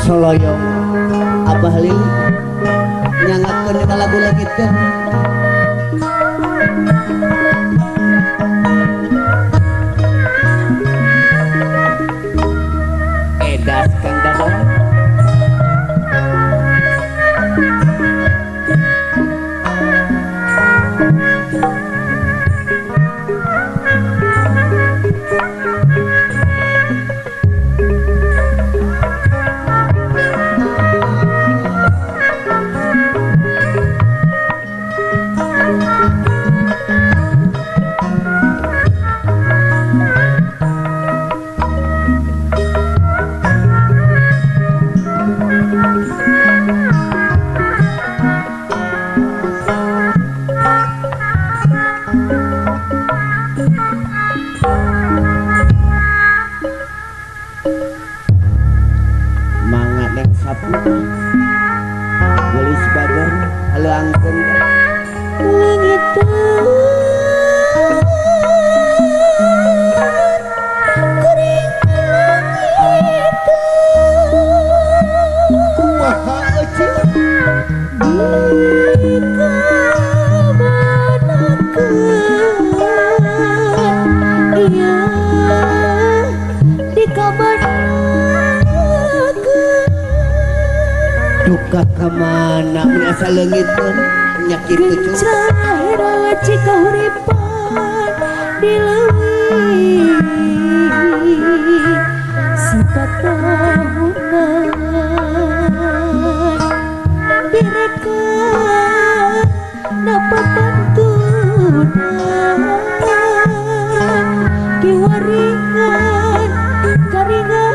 Soloyong Abah Lili nyangatkeun ka lagu legitkeun edas Kang Dadang gelis bagar haleungkeun leungit kuring langit kumaha eueuh dikabanakeun ieu duka kamana menasa leungitkeun nya kitu cahera cika huripan dileuwih sifat tahunan bireka napa pantunan kiwaringan karingan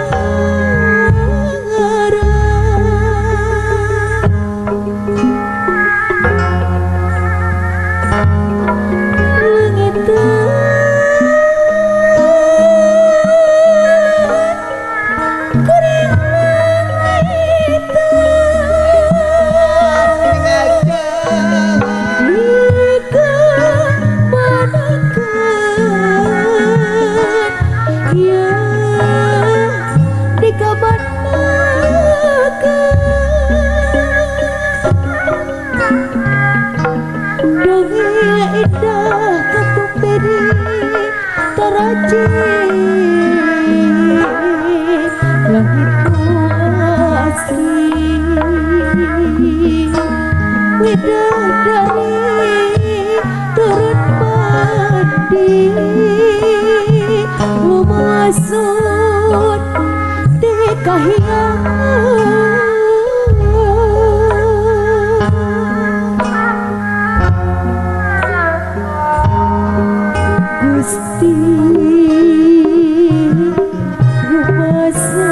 Gusti rumasa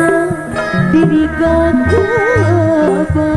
diri gagabah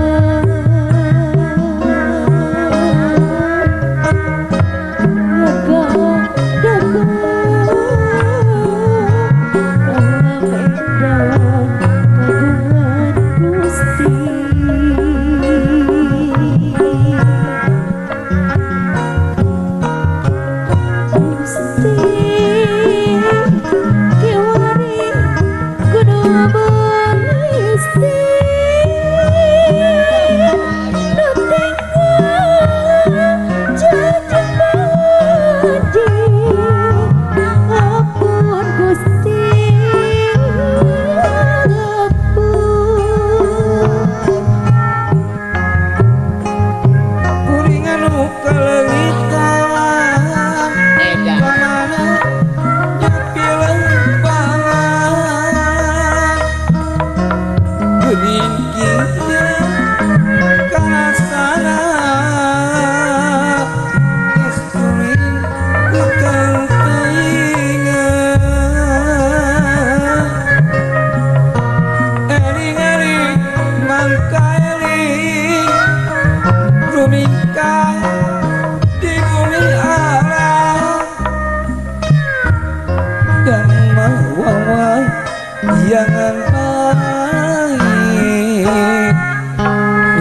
jangan main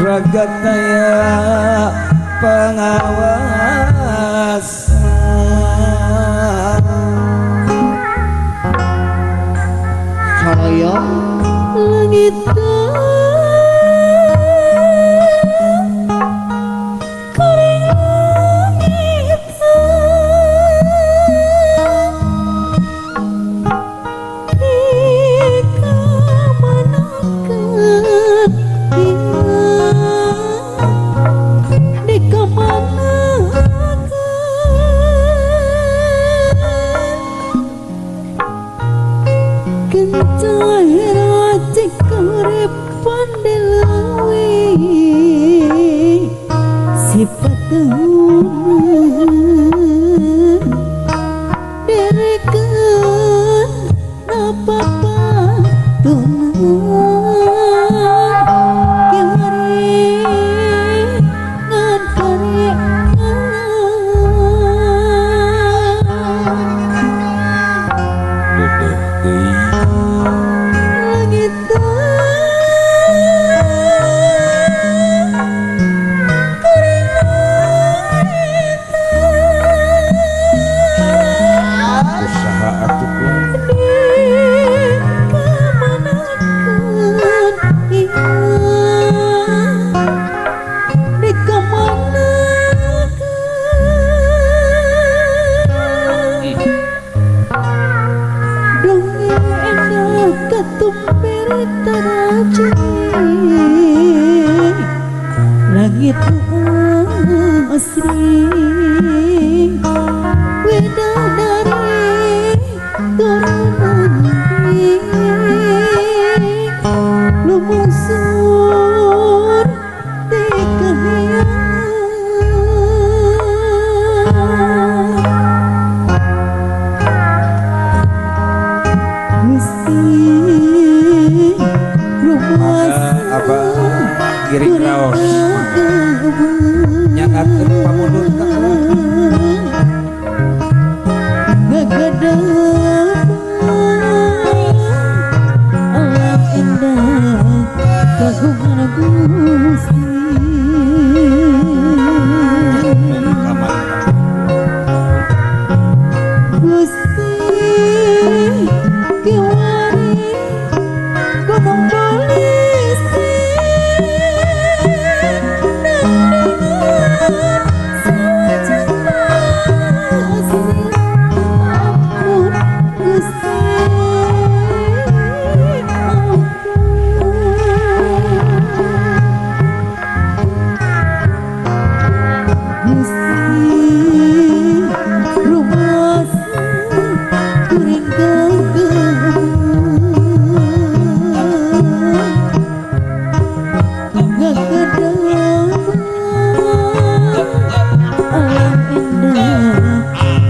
ragat daya pengawas Saraya langit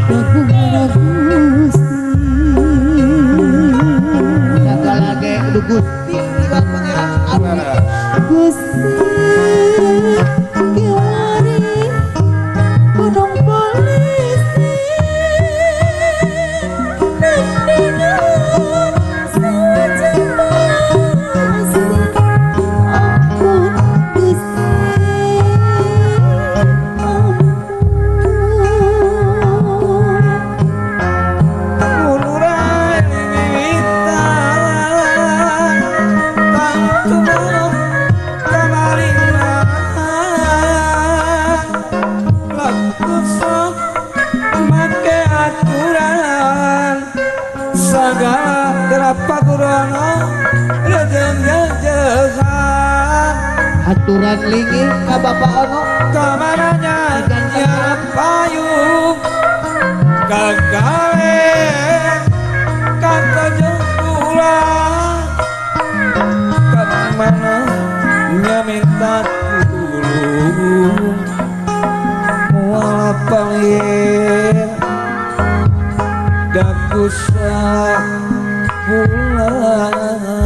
Dagungan Gusti jaga lagi udah Gusti liwat pangeran abdi Gusti kiwari gunung polisi nandingan saja masih ampun Gusti ampun uluran wiwitan tangtumo kamaringan laku sok make aturan sagala gerapa kurono rejeng jejehan aturan linggih ka Bapak Ono kamaranya nyarap payung kagawe kakojong pulang kemana minta tulung mual panggil daku pulang